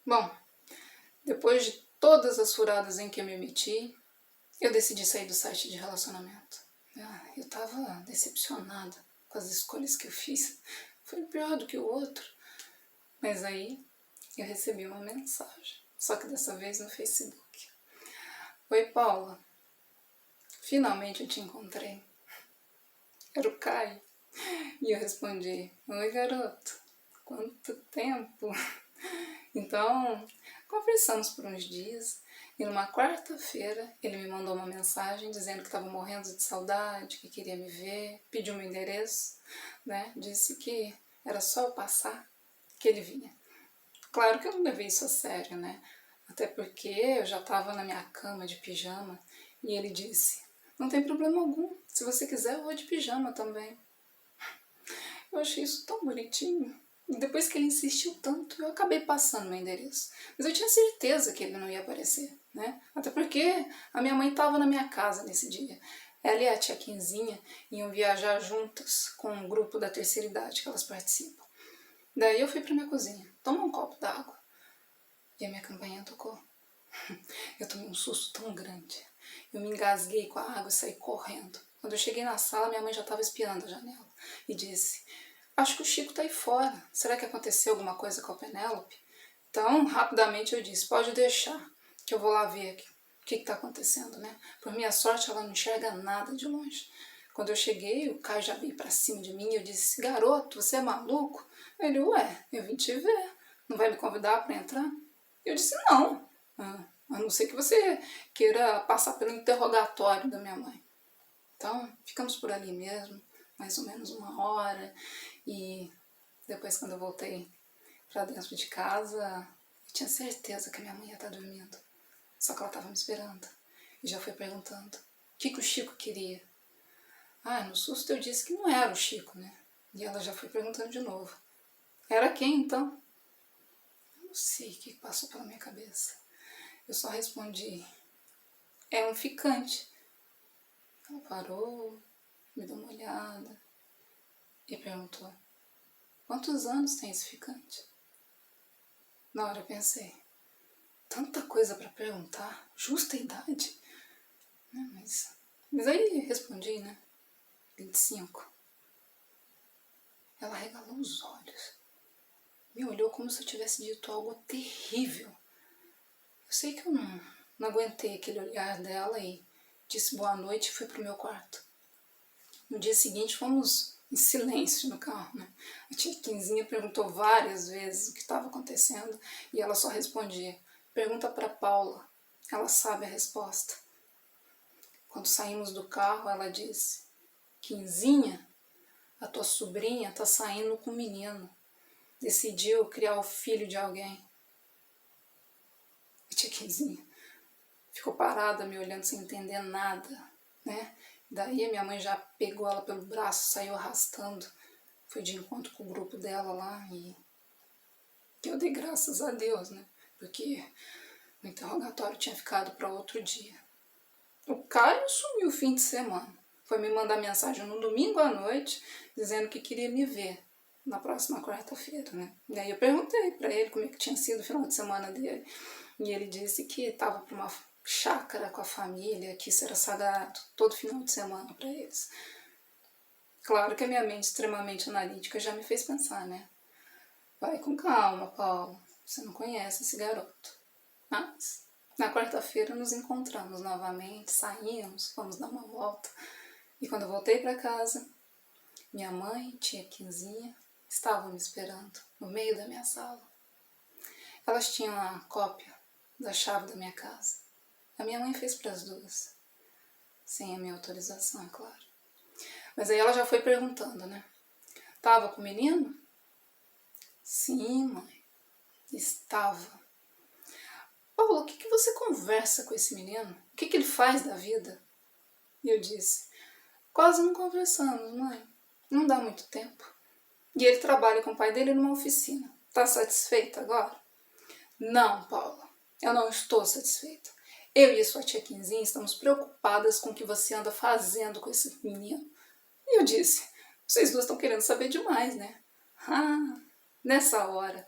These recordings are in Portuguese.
Bom, depois de todas as furadas em que eu me meti, eu decidi sair do site de relacionamento. Eu tava decepcionada com as escolhas que eu fiz. Foi pior do que o outro. Mas aí eu recebi uma mensagem, só que dessa vez no Facebook. Oi, Paula. Finalmente eu te encontrei. Era o Caio. E eu respondi, oi, garoto. Quanto tempo? Então, conversamos por uns dias e numa quarta-feira ele me mandou uma mensagem dizendo que estava morrendo de saudade, que queria me ver, pediu meu endereço, né? Disse que era só eu passar que ele vinha. Claro que eu não levei isso a sério, né? Até porque eu já estava na minha cama de pijama e ele disse, não tem problema algum, se você quiser eu vou de pijama também. Eu achei isso tão bonitinho. E depois que ele insistiu tanto, eu acabei passando meu endereço. Mas eu tinha certeza que ele não ia aparecer, né? Até porque a minha mãe estava na minha casa nesse dia. Ela e a tia Quinzinha iam viajar juntas com um grupo da terceira idade que elas participam. Daí eu fui para minha cozinha, tomar um copo d'água. E a minha campainha tocou. Eu tomei um susto tão grande. Eu me engasguei com a água e saí correndo. Quando eu cheguei na sala, minha mãe já estava espiando a janela e disse, acho que o Chico está aí fora. Será que aconteceu alguma coisa com a Penélope? Então, rapidamente eu disse, pode deixar, que eu vou lá ver o que está acontecendo, né? Por minha sorte, ela não enxerga nada de longe. Quando eu cheguei, o Caio já veio para cima de mim e eu disse, garoto, você é maluco? Ele, ué, eu vim te ver. Não vai me convidar para entrar? Eu disse, não. A não ser que você queira passar pelo interrogatório da minha mãe. Então, ficamos por ali mesmo, mais ou menos 1 hora, e depois quando eu voltei para dentro de casa, eu tinha certeza que a minha mãe ia estar dormindo. Só que ela estava me esperando e já foi perguntando o que o Chico queria. No susto eu disse que não era o Chico, né? E ela já foi perguntando de novo. Era quem então? Eu não sei o que passou pela minha cabeça. Eu só respondi, é um ficante. Ela parou, me deu uma olhada e perguntou, quantos anos tem esse ficante? Na hora eu pensei, tanta coisa para perguntar, justa idade. Mas aí respondi, né? 25. Ela regalou os olhos, me olhou como se eu tivesse dito algo terrível. Eu sei que eu não aguentei aquele olhar dela e disse boa noite e fui pro meu quarto. No dia seguinte fomos em silêncio no carro, né? A tia Quinzinha perguntou várias vezes o que estava acontecendo e ela só respondia, pergunta para Paula, ela sabe a resposta. Quando saímos do carro, ela disse, Quinzinha, a tua sobrinha tá saindo com o menino. Decidiu criar o filho de alguém. A tia Quinzinha ficou parada me olhando sem entender nada, né? Daí a minha mãe já pegou ela pelo braço, saiu arrastando. Foi de encontro com o grupo dela lá e eu dei graças a Deus, né? Porque o interrogatório tinha ficado para outro dia. O Caio sumiu o fim de semana. Foi me mandar mensagem no domingo à noite, dizendo que queria me ver na próxima quarta-feira, né? Daí eu perguntei para ele como é que tinha sido o final de semana dele. E ele disse que estava para uma chácara com a família, que isso era sagrado, todo final de semana para eles. Claro que a minha mente extremamente analítica já me fez pensar, né? Vai com calma, Paulo. Você não conhece esse garoto. Mas na quarta-feira nos encontramos novamente, saímos, fomos dar uma volta. E quando eu voltei para casa, minha mãe, tia Quinzinha, estavam me esperando no meio da minha sala. Elas tinham a cópia da chave da minha casa. A minha mãe fez para as duas, sem a minha autorização, é claro. Mas aí ela já foi perguntando, né? Tava com o menino? Sim, mãe, estava. Paulo, o que você conversa com esse menino? O que ele faz da vida? E eu disse, quase não conversamos, mãe. Não dá muito tempo. E ele trabalha com o pai dele numa oficina. Tá satisfeita agora? Não, Paula, eu não estou satisfeita. Eu e a sua tia Quinzinha estamos preocupadas com o que você anda fazendo com esse menino. E eu disse, vocês duas estão querendo saber demais, né? Nessa hora,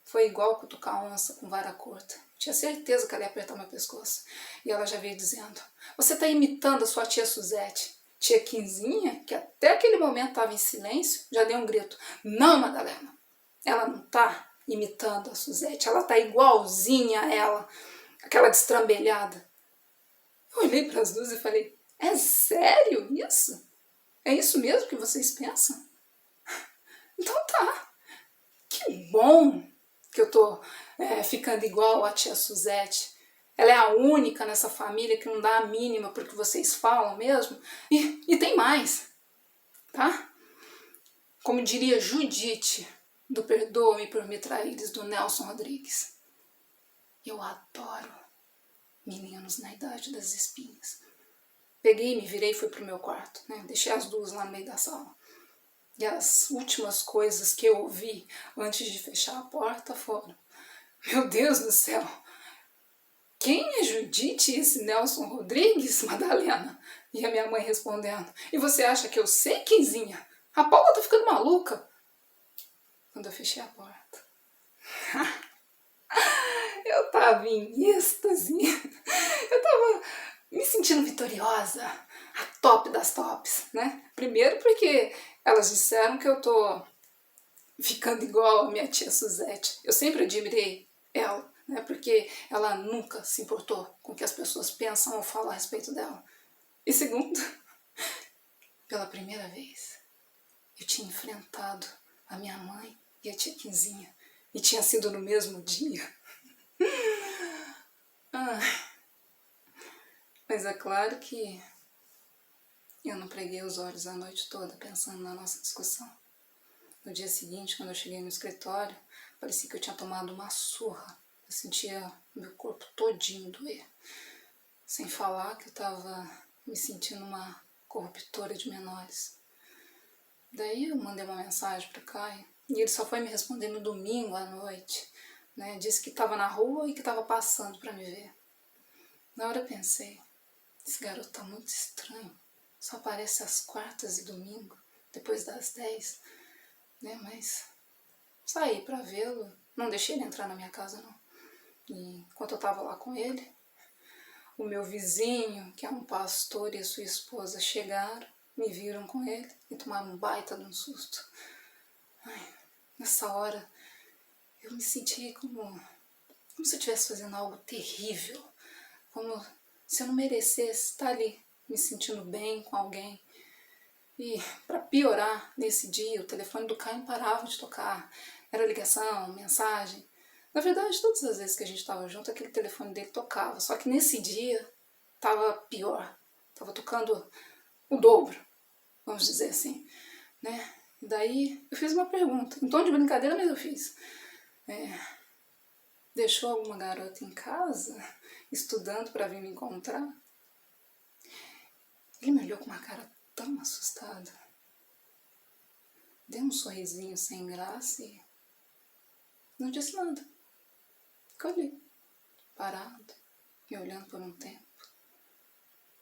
Foi igual cutucar onça com vara curta. Tinha certeza que ela ia apertar meu pescoço. E ela já veio dizendo: você está imitando a sua tia Suzete. Tia Quinzinha, que até aquele momento estava em silêncio, já deu um grito: não, Madalena, ela não está imitando a Suzete, ela está igualzinha a ela, aquela destrambelhada. Eu olhei para as duas e falei: é sério isso? É isso mesmo que vocês pensam? Então tá, que bom que eu tô ficando igual a tia Suzete. Ela é a única nessa família que não dá a mínima pro que vocês falam mesmo. E tem mais, tá? Como diria Judite, do Perdoa-me por Me Traíres, do Nelson Rodrigues. Eu adoro meninos na idade das espinhas. Peguei, me virei e fui pro meu quarto, né? Deixei as duas lá no meio da sala. E as últimas coisas que eu ouvi antes de fechar a porta foram: meu Deus do céu, quem é Judite e esse Nelson Rodrigues, Madalena? E a minha mãe respondendo: e você acha que eu sei, Quinzinha? A Paula tá ficando maluca. Quando eu fechei a porta, eu tava em êxtase. Eu tava me sentindo vitoriosa, a top das tops, né? Primeiro porque elas disseram que eu tô ficando igual a minha tia Suzete. Eu sempre admirei ela, né? Porque ela nunca se importou com o que as pessoas pensam ou falam a respeito dela. E segundo, pela primeira vez, eu tinha enfrentado a minha mãe e a tia Quinzinha. E tinha sido no mesmo dia. Mas é claro que eu não preguei os olhos a noite toda pensando na nossa discussão. No dia seguinte, quando eu cheguei no escritório, parecia que eu tinha tomado uma surra. Eu sentia meu corpo todinho doer. Sem falar que eu estava me sentindo uma corruptora de menores. Daí eu mandei uma mensagem para o Caio e ele só foi me responder no domingo à noite. Né? Disse que estava na rua e que estava passando para me ver. Na hora eu pensei: esse garoto tá muito estranho. Só aparece às quartas e domingo, depois das 10. Né? Mas saí para vê-lo, não deixei ele entrar na minha casa não. E enquanto eu estava lá com ele, o meu vizinho, que é um pastor, e a sua esposa chegaram, me viram com ele e tomaram um baita de um susto. Ai, nessa hora eu me senti como se eu estivesse fazendo algo terrível, como se eu não merecesse estar ali me sentindo bem com alguém. E para piorar, nesse dia o telefone do Caio não parava de tocar. Era ligação, mensagem. Na verdade, todas as vezes que a gente estava junto, aquele telefone dele tocava. Só que nesse dia estava pior. Estava tocando o dobro, vamos dizer assim. Né? E daí eu fiz uma pergunta. Em tom de brincadeira, mas eu fiz. Deixou alguma garota em casa, estudando para vir me encontrar? Ele me olhou com uma cara tão assustada. Deu um sorrisinho sem graça e não disse nada. Ficou ali, parado, me olhando por um tempo.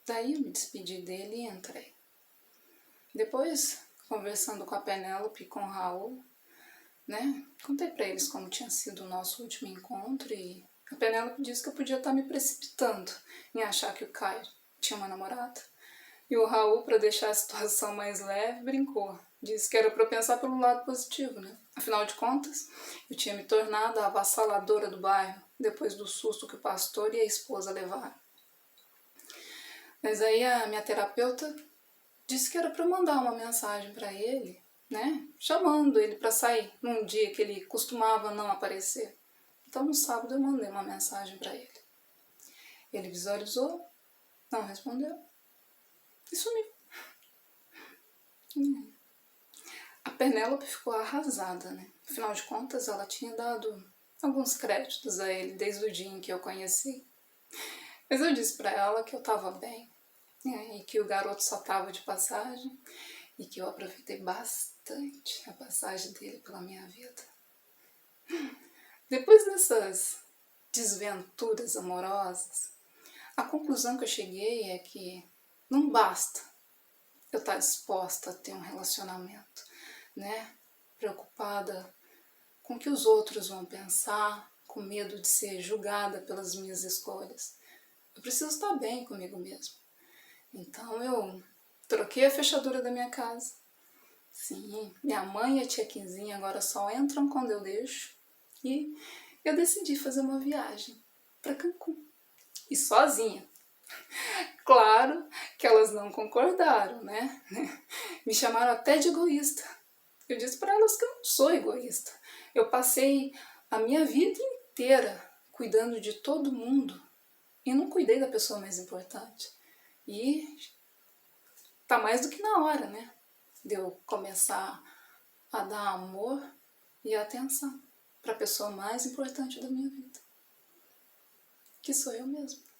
Daí eu me despedi dele e entrei. Depois, conversando com a Penélope e com o Raul, né, contei pra eles como tinha sido o nosso último encontro e a Penélope disse que eu podia estar me precipitando em achar que o Caio tinha uma namorada. E o Raul, para deixar a situação mais leve, brincou. Disse que era para eu pensar pelo lado positivo, né? Afinal de contas, eu tinha me tornado a avassaladora do bairro, depois do susto que o pastor e a esposa levaram. Mas aí a minha terapeuta disse que era para eu mandar uma mensagem para ele, né? Chamando ele para sair num dia que ele costumava não aparecer. Então no sábado eu mandei uma mensagem para ele. Ele visualizou, não respondeu e sumiu. A Penélope ficou arrasada, né? Afinal de contas, ela tinha dado alguns créditos a ele desde o dia em que eu conheci. Mas eu disse pra ela que eu tava bem, né? E que o garoto só tava de passagem e que eu aproveitei bastante a passagem dele pela minha vida. Depois dessas desventuras amorosas, a conclusão que eu cheguei é que não basta eu estar disposta a ter um relacionamento, né? Preocupada com o que os outros vão pensar, com medo de ser julgada pelas minhas escolhas. Eu preciso estar bem comigo mesmo. Então eu troquei a fechadura da minha casa. Sim, minha mãe e a tia Quinzinha agora só entram quando eu deixo. E eu decidi fazer uma viagem para Cancún. E sozinha. Claro que elas não concordaram, né? Me chamaram até de egoísta. Eu disse para elas que eu não sou egoísta. Eu passei a minha vida inteira cuidando de todo mundo e não cuidei da pessoa mais importante. E tá mais do que na hora, né? De eu começar a dar amor e atenção para a pessoa mais importante da minha vida, que sou eu mesma.